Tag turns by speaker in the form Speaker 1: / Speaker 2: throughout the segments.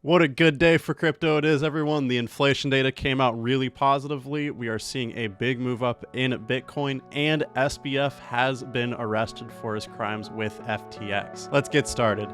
Speaker 1: What a good day for crypto it is, everyone. The inflation data came out really positively. We are seeing a big move up in Bitcoin, and SBF has been arrested for his crimes with FTX. Let's get started.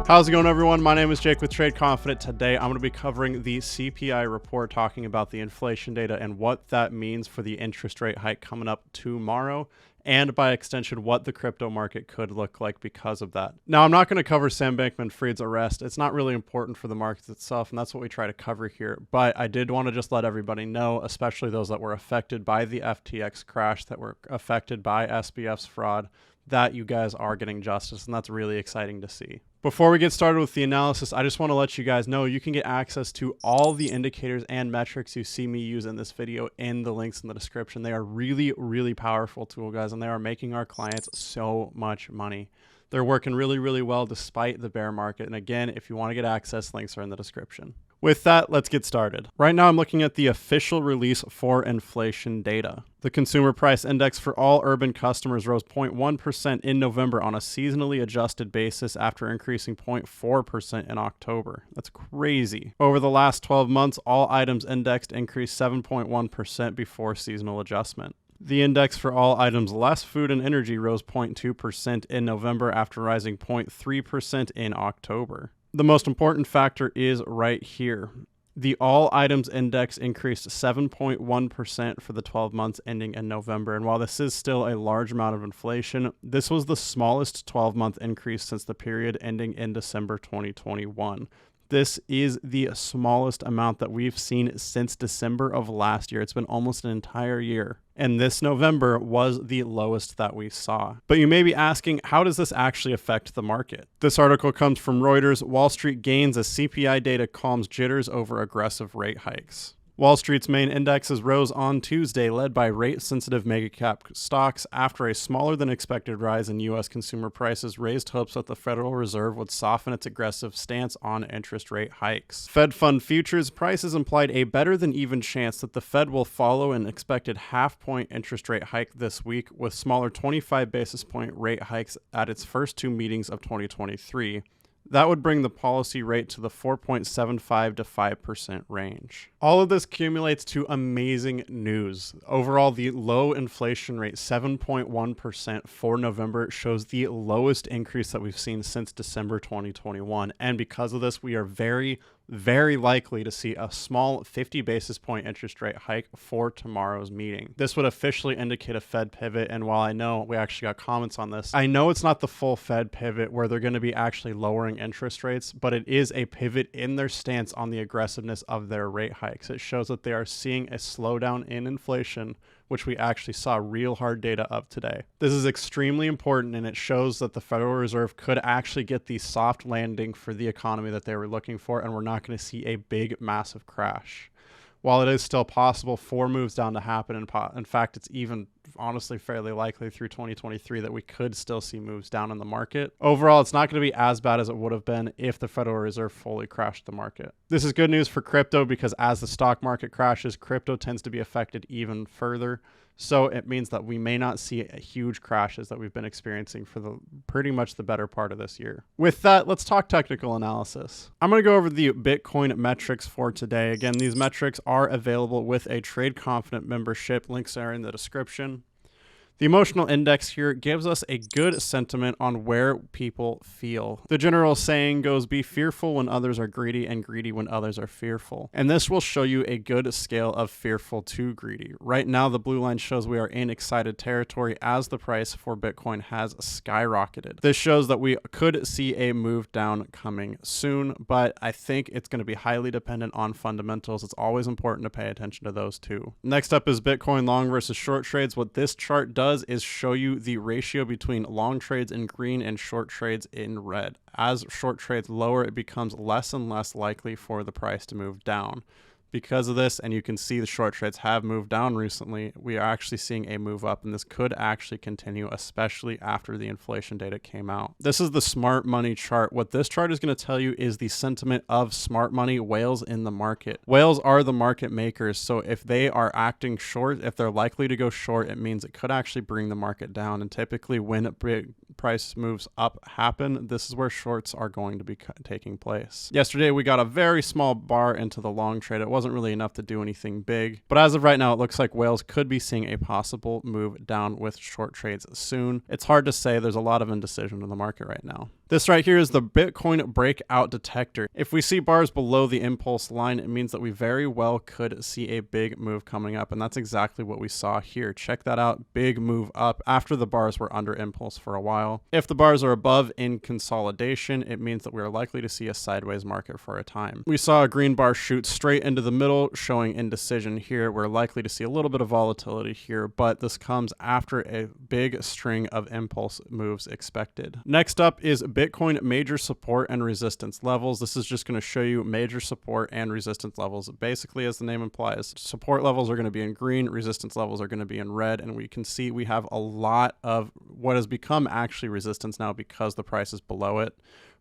Speaker 1: How's it going, everyone? My name is Jake with Trade Confident. Today, I'm going to be covering the CPI report, talking about the inflation data and what that means for the interest rate hike coming up tomorrow, and by extension, what the crypto market could look like because of that. Now, I'm not going to cover Sam Bankman-Fried's arrest. It's not really important for the markets itself, and that's what we try to cover here. But I did want to just let everybody know, especially those that were affected by the FTX crash, that were affected by SBF's fraud, that you guys are getting justice, and that's really exciting to see. Before we get started with the analysis, I just want to let you guys know you can get access to all the indicators and metrics you see me use in this video in the links in the description. They are really, really powerful tools, guys, and they are making our clients so much money. They're working really, really well despite the bear market. And again, if you want to get access, links are in the description. With that, let's get started. Right now, I'm looking at the official release for inflation data. The consumer price index for all urban customers rose 0.1% in November on a seasonally adjusted basis after increasing 0.4% in October. That's crazy. Over the last 12 months, all items indexed increased 7.1% before seasonal adjustment. The index for all items less food and energy rose 0.2% in November after rising 0.3% in October. The most important factor is right here. The all items index increased 7.1% for the 12 months ending in November. And while this is still a large amount of inflation, this was the smallest 12-month increase since the period ending in December 2021. This is the smallest amount that we've seen since December of last year. It's been almost an entire year. And this November was the lowest that we saw. But you may be asking, how does this actually affect the market? This article comes from Reuters. Wall Street gains as CPI data calms jitters over aggressive rate hikes. Wall Street's main indexes rose on Tuesday, led by rate-sensitive mega-cap stocks after a smaller-than-expected rise in U.S. consumer prices raised hopes that the Federal Reserve would soften its aggressive stance on interest rate hikes. Fed fund futures prices implied a better-than-even chance that the Fed will follow an expected half-point interest rate hike this week, with smaller 25 basis point rate hikes at its first two meetings of 2023. That would bring the policy rate to the 4.75 to 5% range. All of this accumulates to amazing news. Overall, the low inflation rate, 7.1% for November, shows the lowest increase that we've seen since December 2021. And because of this, we are very likely to see a small 50 basis point interest rate hike for tomorrow's meeting. This would officially indicate a Fed pivot, and while I know we actually got comments on this, I know it's not the full Fed pivot where they're going to be actually lowering interest rates, but it is a pivot in their stance on the aggressiveness of their rate hikes. It shows that they are seeing a slowdown in inflation, which we actually saw real hard data of today. This is extremely important, and it shows that the Federal Reserve could actually get the soft landing for the economy that they were looking for, and we're not going to see a big, massive crash. While it is still possible for moves down to happen, in fact, it's even honestly fairly likely through 2023 that we could still see moves down in the market. Overall, it's not going to be as bad as it would have been if the Federal Reserve fully crashed the market. This is good news for crypto because as the stock market crashes, crypto tends to be affected even further. So it means that we may not see huge crashes that we've been experiencing for pretty much the better part of this year. With that, let's talk technical analysis. I'm going to go over the Bitcoin metrics for today. Again, these metrics are available with a Trade Confident membership. Links are in the description. The emotional index here gives us a good sentiment on where people feel. The general saying goes, be fearful when others are greedy and greedy when others are fearful. And this will show you a good scale of fearful to greedy. Right now, the blue line shows we are in excited territory as the price for Bitcoin has skyrocketed. This shows that we could see a move down coming soon, but I think it's going to be highly dependent on fundamentals. It's always important to pay attention to those too. Next up is Bitcoin long versus short trades. What this chart does is show you the ratio between long trades in green and short trades in red. As short trades lower, it becomes less and less likely for the price to move down. Because of this, and you can see the short trades have moved down recently, we are actually seeing a move up, and this could actually continue, especially after the inflation data came out. This is the smart money chart. What this chart is going to tell you is the sentiment of smart money whales in the market. Whales are the market makers, so if they are acting short, if they're likely to go short, it means it could actually bring the market down. And typically when big price moves up happen, this is where shorts are going to be taking place. Yesterday we got a very small bar into the long trade. It wasn't really enough to do anything big, but as of right now, it looks like whales could be seeing a possible move down with short trades soon. It's hard to say. There's a lot of indecision in the market right now. This right here is the Bitcoin breakout detector. If we see bars below the impulse line, it means that we very well could see a big move coming up, and that's exactly what we saw here. Check that out. Big move up after the bars were under impulse for a while. If the bars are above in consolidation, it means that we are likely to see a sideways market for a time. We saw a green bar shoot straight into the middle, showing indecision here. We're likely to see a little bit of volatility here, but this comes after a big string of impulse moves expected. Next up is Bitcoin major support and resistance levels. This is just going to show you major support and resistance levels. Basically, as the name implies, support levels are going to be in green, resistance levels are going to be in red, and we can see we have a lot of what has become actually resistance now because the price is below it.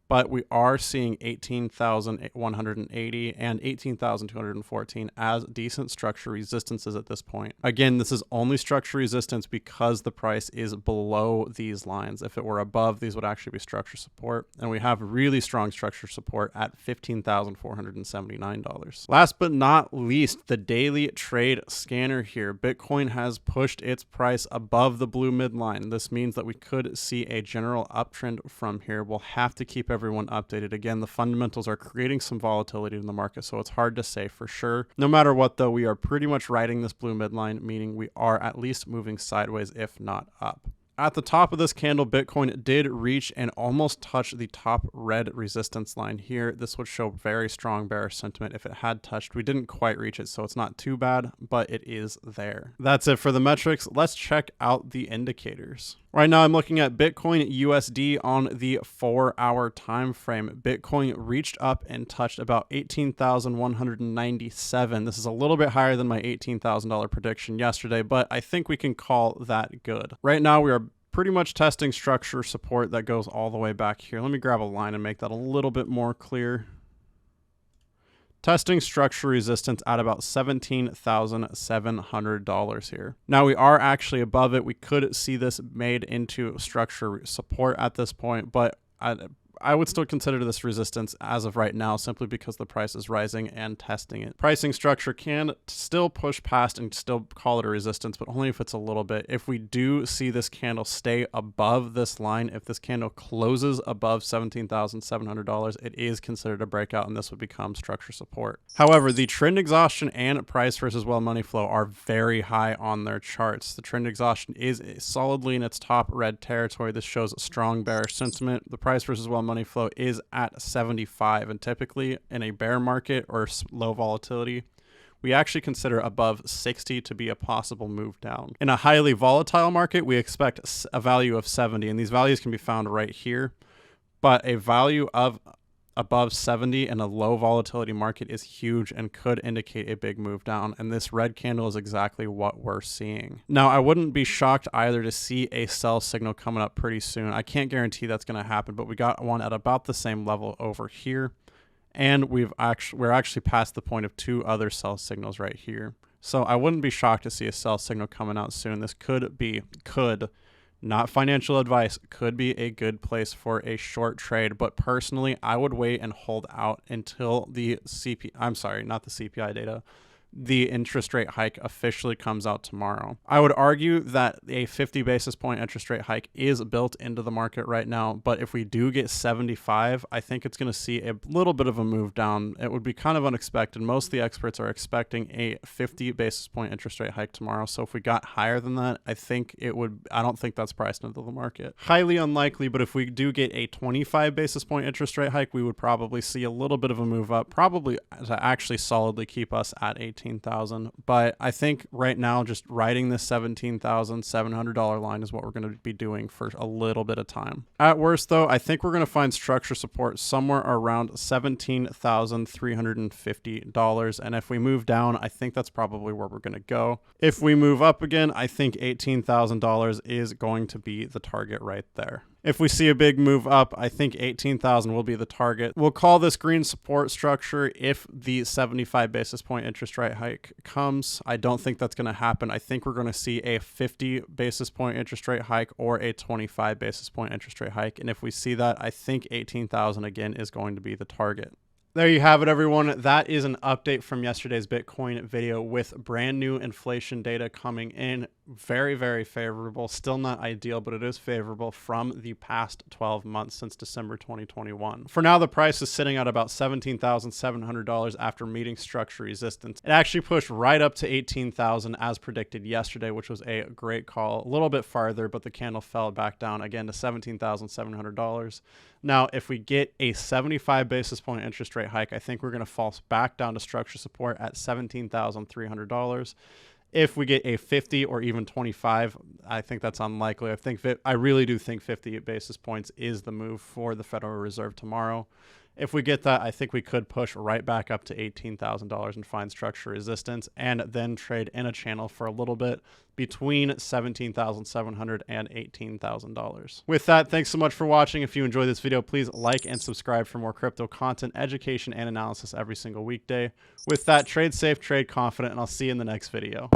Speaker 1: But we are seeing 18,180 and 18,214 as decent structure resistances at this point. Again, this is only structure resistance because the price is below these lines. If it were above, these would actually be structure support. And we have really strong structure support at $15,479. Last but not least, the daily trade scanner here. Bitcoin has pushed its price above the blue midline. This means that we could see a general uptrend from here. We'll have to keep everyone updated. Again, the fundamentals are creating some volatility in the market, so it's hard to say for sure. No matter what, though, we are pretty much riding this blue midline, meaning we are at least moving sideways, if not up. At the top of this candle, Bitcoin did reach and almost touch the top red resistance line here. This would show very strong bearish sentiment if it had touched. We didn't quite reach it, so it's not too bad, but it is there. That's it for the metrics. Let's check out the indicators. Right now, I'm looking at Bitcoin USD on the 4-hour time frame. Bitcoin reached up and touched about 18,197. This is a little bit higher than my $18,000 prediction yesterday, but I think we can call that good. Right now, we are pretty much testing structure support that goes all the way back here. Let me grab a line and make that a little bit more clear. Testing structure resistance at about $17,700 here. Now we are actually above it. We could see this made into structure support at this point, but I would still consider this resistance as of right now simply because the price is rising and testing it. Pricing structure can still push past and still call it a resistance, but only if it's a little bit. If we do see this candle stay above this line, if this candle closes above $17,700, it is considered a breakout and this would become structure support. However, the trend exhaustion and price versus well money flow are very high on their charts. The trend exhaustion is solidly in its top red territory. This shows strong bearish sentiment. The price versus well money flow is at 75, and typically in a bear market or low volatility, we actually consider above 60 to be a possible move down. In a highly volatile market, we expect a value of 70, and these values can be found right here, but a value of above 70 in a low volatility market is huge and could indicate a big move down. And this red candle is exactly what we're seeing. Now, I wouldn't be shocked either to see a sell signal coming up pretty soon. I can't guarantee that's going to happen, but we got one at about the same level over here. And we're actually past the point of two other sell signals right here. So I wouldn't be shocked to see a sell signal coming out soon. This not financial advice, could be a good place for a short trade, but personally, I would wait and hold out until the CPI data, the interest rate hike officially comes out tomorrow. I would argue that a 50 basis point interest rate hike is built into the market right now, but if we do get 75, I think it's going to see a little bit of a move down. It would be kind of unexpected. Most of the experts are expecting a 50 basis point interest rate hike tomorrow, so if we got higher than that, I don't think that's priced into the market. Highly unlikely, but if we do get a 25 basis point interest rate hike, we would probably see a little bit of a move up, probably to actually solidly keep us at 18,000. $18,000. But I think right now just riding this $17,700 line is what we're going to be doing for a little bit of time. At worst, though, I think we're going to find structure support somewhere around $17,350. And if we move down, I think that's probably where we're going to go. If we move up again, I think $18,000 is going to be the target right there. If we see a big move up, I think 18,000 will be the target. We'll call this green support structure if the 75 basis point interest rate hike comes. I don't think that's going to happen. I think we're going to see a 50 basis point interest rate hike or a 25 basis point interest rate hike. And if we see that, I think 18,000 again is going to be the target. There you have it, everyone. That is an update from yesterday's Bitcoin video with brand new inflation data coming in. Very, very favorable. Still not ideal, but it is favorable from the past 12 months since December 2021. For now, the price is sitting at about $17,700 after meeting structure resistance. It actually pushed right up to $18,000 as predicted yesterday, which was a great call. A little bit farther, but the candle fell back down again to $17,700. Now, if we get a 75 basis point interest rate hike, I think we're going to fall back down to structure support at $17,300. If we get a 50 or even 25, I think that's unlikely. I really do think 50 basis points is the move for the Federal Reserve tomorrow. If we get that, I think we could push right back up to $18,000 and find structure resistance and then trade in a channel for a little bit between $17,700 and $18,000. With that, thanks so much for watching. If you enjoyed this video, please like and subscribe for more crypto content, education, and analysis every single weekday. With that, trade safe, trade confident, and I'll see you in the next video.